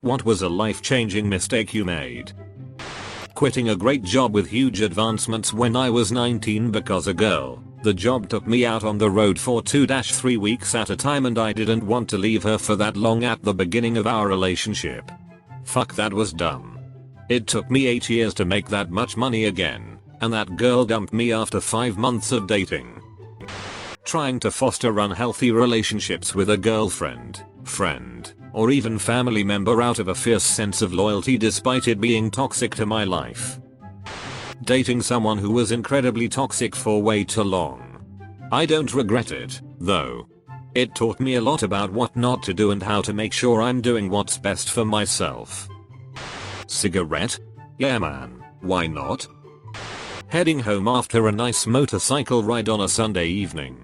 What was a life-changing mistake you made? Quitting a great job with huge advancements when I was 19 because a girl. The job took me out on the road for 2-3 weeks at a time and I didn't want to leave her for that long at the beginning of our relationship. Fuck, that was dumb. It took me 8 years to make that much money again, and that girl dumped me after 5 months of dating. Trying to foster unhealthy relationships with a girlfriend, friend, or even family member out of a fierce sense of loyalty despite it being toxic to my life. Dating someone who was incredibly toxic for way too long. I don't regret it, though. It taught me a lot about what not to do and how to make sure I'm doing what's best for myself. Cigarette? Yeah man, why not? Heading home after a nice motorcycle ride on a Sunday evening.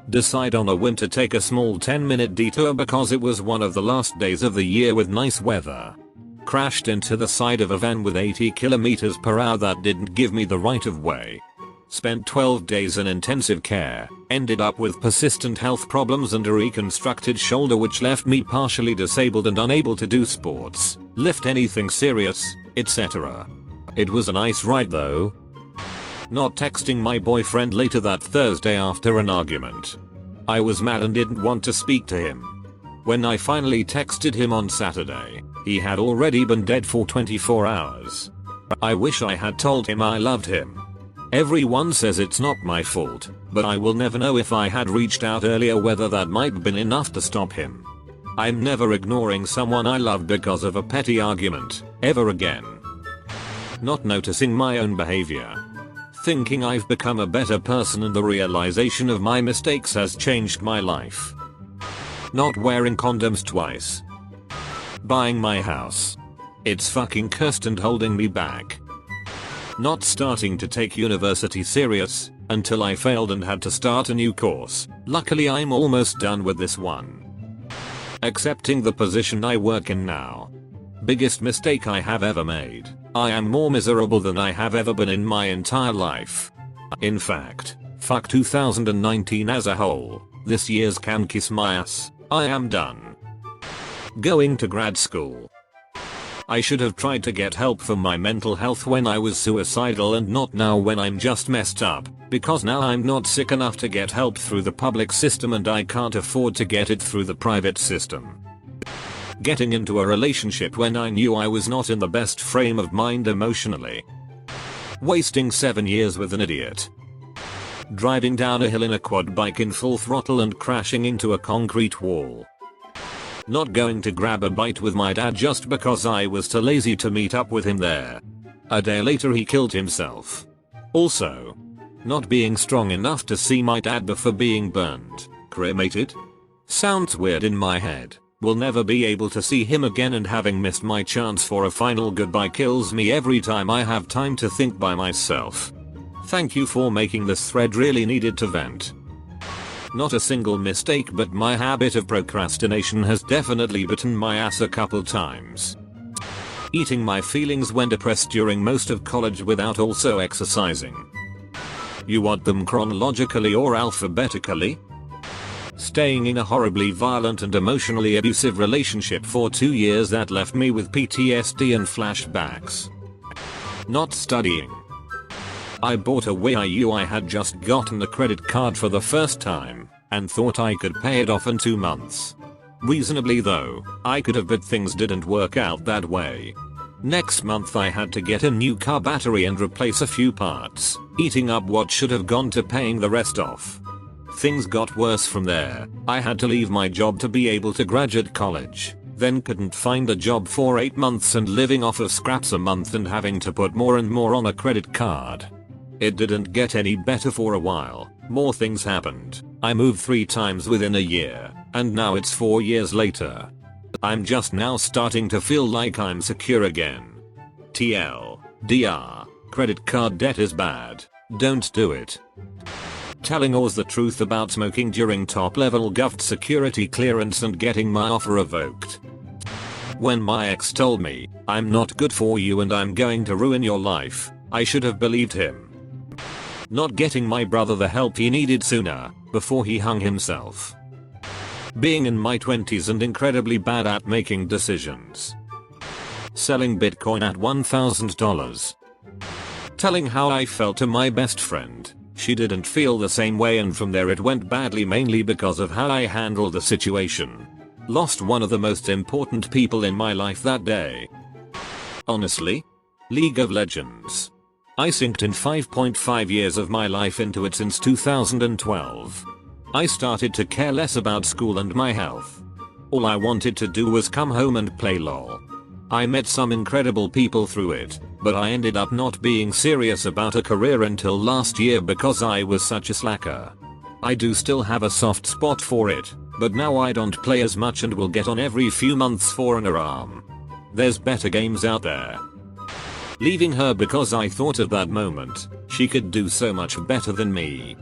Decide on a whim to take a small 10-minute detour because it was one of the last days of the year with nice weather. Crashed into the side of a van with 80 km/h that didn't give me the right of way. Spent 12 days in intensive care, ended up with persistent health problems and a reconstructed shoulder which left me partially disabled and unable to do sports, lift anything serious, etc. It was a nice ride though. Not texting my boyfriend later that Thursday after an argument. I was mad and didn't want to speak to him. When I finally texted him on Saturday, he had already been dead for 24 hours. I wish I had told him I loved him. Everyone says it's not my fault, but I will never know if I had reached out earlier whether that might have been enough to stop him. I'm never ignoring someone I love because of a petty argument, ever again. Not noticing my own behavior. Thinking I've become a better person and the realization of my mistakes has changed my life. Not wearing condoms twice. Buying my house. It's fucking cursed and holding me back. Not starting to take university serious until I failed and had to start a new course. Luckily I'm almost done with this one. Accepting the position I work in now. Biggest mistake I have ever made. I am more miserable than I have ever been in my entire life. In fact, fuck 2019 as a whole. This year's can kiss my ass. I am done. Going to grad school. I should have tried to get help for my mental health when I was suicidal and not now when I'm just messed up, because now I'm not sick enough to get help through the public system and I can't afford to get it through the private system. Getting into a relationship when I knew I was not in the best frame of mind emotionally. Wasting 7 years with an idiot. Driving down a hill in a quad bike in full throttle and crashing into a concrete wall. Not going to grab a bite with my dad just because I was too lazy to meet up with him there. A day later he killed himself. Also, not being strong enough to see my dad before being burned, cremated. Sounds weird in my head. Will never be able to see him again and having missed my chance for a final goodbye kills me every time I have time to think by myself. Thank you for making this thread, really needed to vent. Not a single mistake, but my habit of procrastination has definitely bitten my ass a couple times. Eating my feelings when depressed during most of college without also exercising. You want them chronologically or alphabetically? Staying in a horribly violent and emotionally abusive relationship for 2 years that left me with PTSD and flashbacks. Not studying. I bought a Wii U. I had just gotten a credit card for the first time and thought I could pay it off in 2 months. Reasonably though, I could have, but things didn't work out that way. Next month I had to get a new car battery and replace a few parts, eating up what should have gone to paying the rest off. Things got worse from there. I had to leave my job to be able to graduate college, then couldn't find a job for 8 months and living off of scraps a month and having to put more and more on a credit card. It didn't get any better for a while. More things happened. I moved 3 times within a year, and now it's 4 years later. I'm just now starting to feel like I'm secure again. TLDR, credit card debt is bad. Don't do it. Telling Oz the truth about smoking during top-level govt security clearance and getting my offer revoked. When my ex told me, I'm not good for you and I'm going to ruin your life, I should have believed him. Not getting my brother the help he needed sooner, before he hung himself. Being in my 20s and incredibly bad at making decisions. selling Bitcoin at $1,000. Telling how I felt to my best friend. She didn't feel the same way, and from there it went badly, mainly because of how I handled the situation. Lost one of the most important people in my life that day. Honestly? League of Legends. I sinked in 5.5 years of my life into it since 2012. I started to care less about school and my health. All I wanted to do was come home and play LOL. I met some incredible people through it, but I ended up not being serious about a career until last year because I was such a slacker. I do still have a soft spot for it, but now I don't play as much and will get on every few months for an ARM. There's better games out there. Leaving her because I thought at that moment, she could do so much better than me.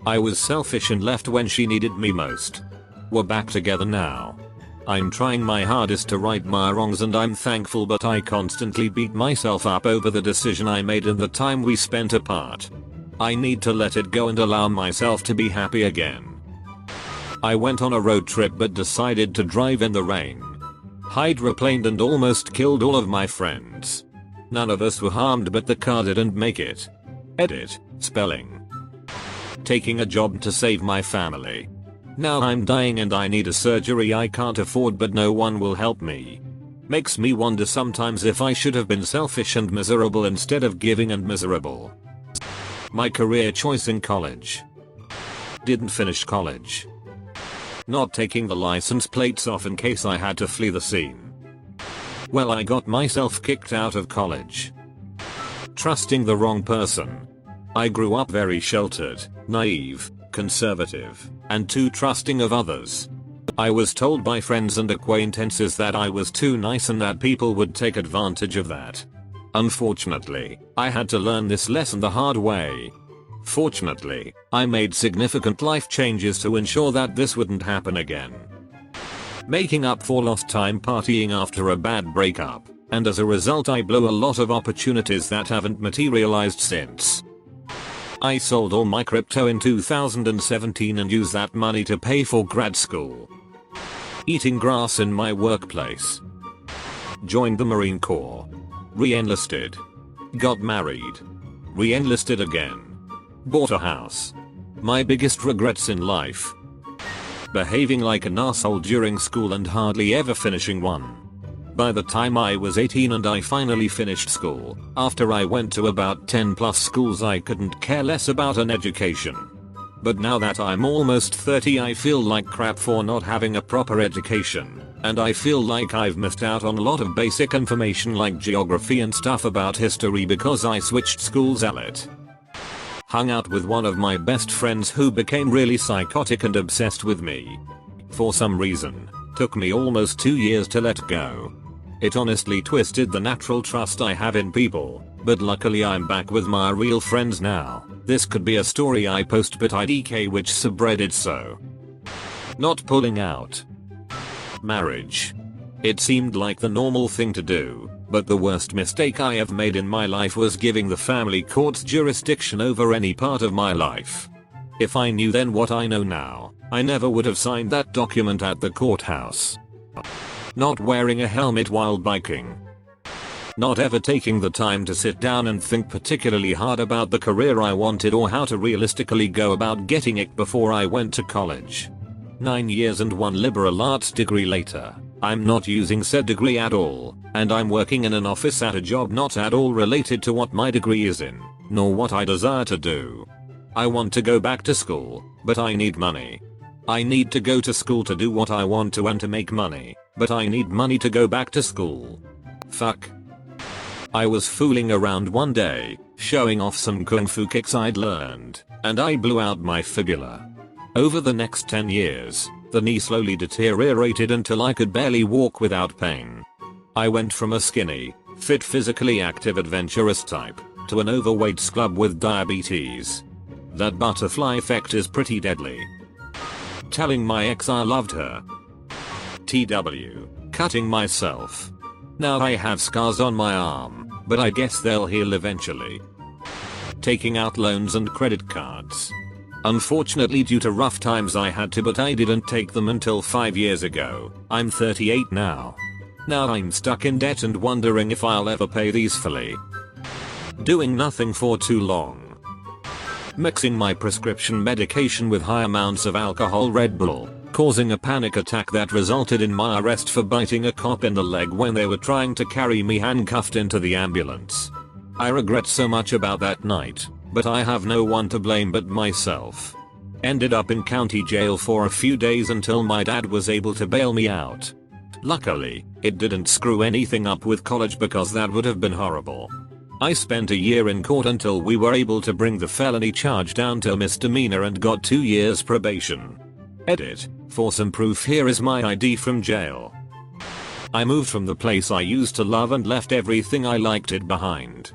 I was selfish and left when she needed me most. We're back together now. I'm trying my hardest to right my wrongs and I'm thankful, but I constantly beat myself up over the decision I made and the time we spent apart. I need to let it go and allow myself to be happy again. I went on a road trip but decided to drive in the rain. Hydroplaned and almost killed all of my friends. None of us were harmed, but the car didn't make it. Edit, spelling. Taking a job to save my family. Now I'm dying and I need a surgery I can't afford, but no one will help me. Makes me wonder sometimes if I should have been selfish and miserable instead of giving and miserable. My career choice in college. Didn't finish college. Not taking the license plates off in case I had to flee the scene. Well, I got myself kicked out of college. Trusting the wrong person. I grew up very sheltered, naive, conservative, and too trusting of others. I was told by friends and acquaintances that I was too nice and that people would take advantage of that. Unfortunately, I had to learn this lesson the hard way. Fortunately, I made significant life changes to ensure that this wouldn't happen again. Making up for lost time partying after a bad breakup, and as a result I blew a lot of opportunities that haven't materialized since. I sold all my crypto in 2017 and used that money to pay for grad school. Eating grass in my workplace. Joined the Marine Corps. Re-enlisted. Got married. Re-enlisted again. Bought a house. My biggest regrets in life. Behaving like an asshole during school and hardly ever finishing one. By the time I was 18 and I finally finished school, after I went to about 10 plus schools, I couldn't care less about an education. But now that I'm almost 30 I feel like crap for not having a proper education, and I feel like I've missed out on a lot of basic information like geography and stuff about history because I switched schools. Hung out with one of my best friends who became really psychotic and obsessed with me. For some reason, took me almost 2 years to let go. It honestly twisted the natural trust I have in people, but luckily I'm back with my real friends now. This could be a story I post, but IDK which subreddit so. Not pulling out. Marriage. It seemed like the normal thing to do, but the worst mistake I have made in my life was giving the family court's jurisdiction over any part of my life. If I knew then what I know now, I never would have signed that document at the courthouse. Not wearing a helmet while biking. Not ever taking the time to sit down and think particularly hard about the career I wanted or how to realistically go about getting it before I went to college. 9 years and 1 liberal arts degree later, I'm not using said degree at all, and I'm working in an office at a job not at all related to what my degree is in, nor what I desire to do. I want to go back to school, but I need money. I need to go to school to do what I want to and to make money, but I need money to go back to school. Fuck. I was fooling around one day, showing off some kung fu kicks I'd learned, and I blew out my fibula. Over the next 10 years, the knee slowly deteriorated until I could barely walk without pain. I went from a skinny, fit, physically active adventurous type, to an overweight schlub with diabetes. That butterfly effect is pretty deadly. Telling my ex I loved her. TW. Cutting myself. Now I have scars on my arm, but I guess they'll heal eventually. Taking out loans and credit cards. Unfortunately, due to rough times I had to, but I didn't take them until 5 years ago. I'm 38 now. Now I'm stuck in debt and wondering if I'll ever pay these fully. Doing nothing for too long. Mixing my prescription medication with high amounts of alcohol Red Bull, causing a panic attack that resulted in my arrest for biting a cop in the leg when they were trying to carry me handcuffed into the ambulance. I regret so much about that night, but I have no one to blame but myself. Ended up in county jail for a few days until my dad was able to bail me out. Luckily, it didn't screw anything up with college because that would have been horrible. I spent a year in court until we were able to bring the felony charge down to a misdemeanor and got 2 years probation. Edit. For some proof, here is my ID from jail. I moved from the place I used to love and left everything I liked it behind.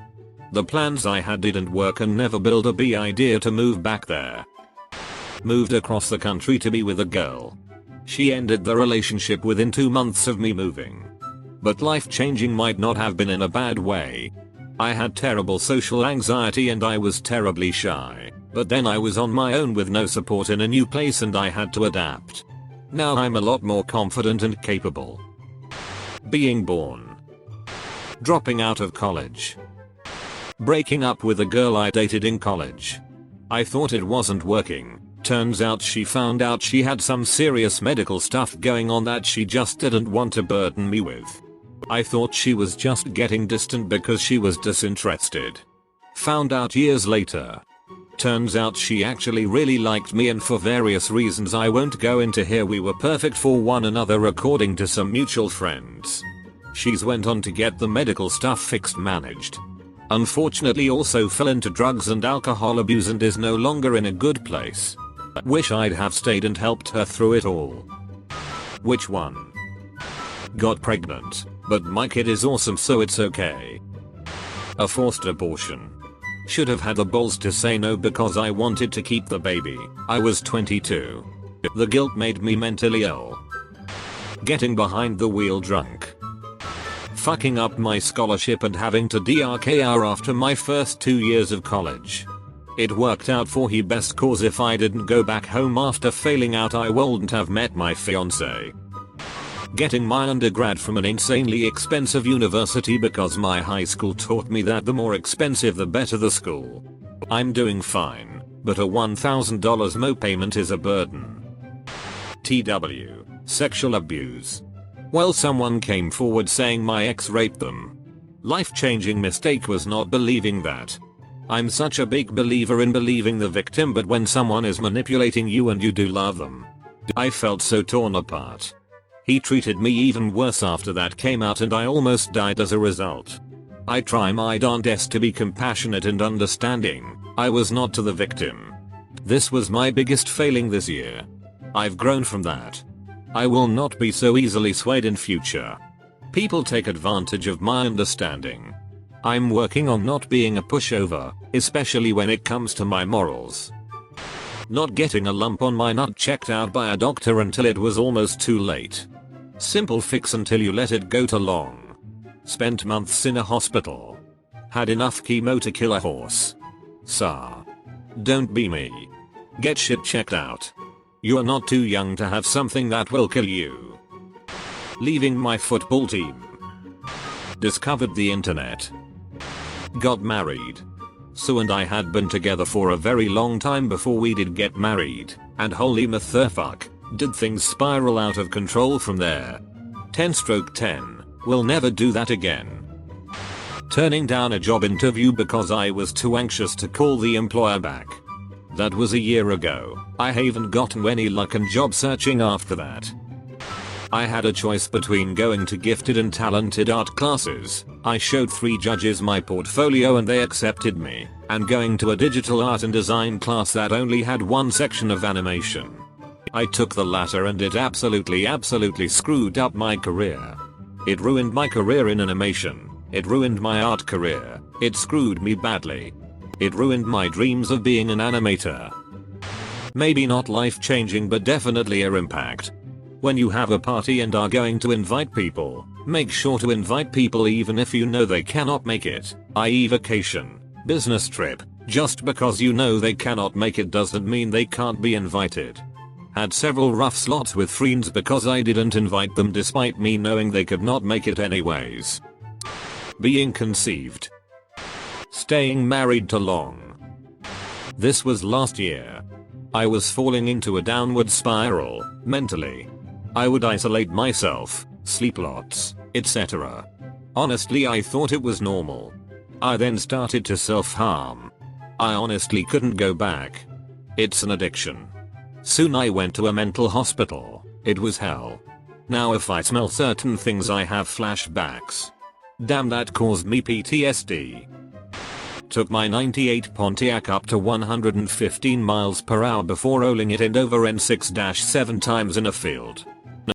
The plans I had didn't work and never built a big idea to move back there. Moved across the country to be with a girl. She ended the relationship within 2 months of me moving. But life changing might not have been in a bad way. I had terrible social anxiety and I was terribly shy, but then I was on my own with no support in a new place and I had to adapt. Now I'm a lot more confident and capable. Being born. Dropping out of college. Breaking up with a girl I dated in college. I thought it wasn't working. Turns out she found out she had some serious medical stuff going on that she just didn't want to burden me with. I thought she was just getting distant because she was disinterested. Found out years later. Turns out she actually really liked me and for various reasons I won't go into here we were perfect for one another according to some mutual friends. She's went on to get the medical stuff fixed managed. Unfortunately also fell into drugs and alcohol abuse and is no longer in a good place. Wish I'd have stayed and helped her through it all. Which one? Got pregnant, but my kid is awesome so it's okay. A forced abortion. Should have had the balls to say no because I wanted to keep the baby. I was 22. The guilt made me mentally ill. Getting behind the wheel drunk. Fucking up my scholarship and having to DRKR after my first 2 years of college. It worked out for the best cause if I didn't go back home after failing out I wouldn't have met my fiance. Getting my undergrad from an insanely expensive university because my high school taught me that the more expensive the better the school. I'm doing fine, but a $1,000 mo payment is a burden. TW. Sexual abuse. Well, someone came forward saying my ex raped them. Life-changing mistake was not believing that. I'm such a big believer in believing the victim, but when someone is manipulating you and you do love them. I felt so torn apart. He treated me even worse after that came out and I almost died as a result. I try my darndest to be compassionate and understanding. I was not to the victim. This was my biggest failing this year. I've grown from that. I will not be so easily swayed in future. People take advantage of my understanding. I'm working on not being a pushover, especially when it comes to my morals. Not getting a lump on my nut checked out by a doctor until it was almost too late. Simple fix until you let it go too long. Spent months in a hospital. Had enough chemo to kill a horse. Don't be me. Get shit checked out. You are not too young to have something that will kill you. Leaving my football team. Discovered the internet. Got married. Sue and I had been together for a very long time before we did get married, and holy motherfuck, did things spiral out of control from there. 10/10, will never do that again. Turning down a job interview because I was too anxious to call the employer back. That was a year ago. I haven't gotten any luck in job searching after that. I had a choice between going to gifted and talented art classes. I showed 3 judges my portfolio and they accepted me, and going to a digital art and design class that only had one section of animation. I took the latter and it absolutely screwed up my career. It ruined my career in animation. It ruined my art career. It screwed me badly. It ruined my dreams of being an animator. Maybe not life changing but definitely a impact. When you have a party and are going to invite people, make sure to invite people even if you know they cannot make it, i.e. vacation, business trip. Just because you know they cannot make it doesn't mean they can't be invited. Had several rough slots with friends because I didn't invite them despite me knowing they could not make it anyways. Being conceived. Staying married too long. This was last year. I was falling into a downward spiral, mentally. I would isolate myself, sleep lots, etc. Honestly, I thought it was normal. I then started to self-harm. I honestly couldn't go back. It's an addiction. Soon I went to a mental hospital. It was hell. Now if I smell certain things I have flashbacks. Damn, that caused me PTSD. Took my 98 Pontiac up to 115 miles per hour before rolling it end over N6-7 times in a field.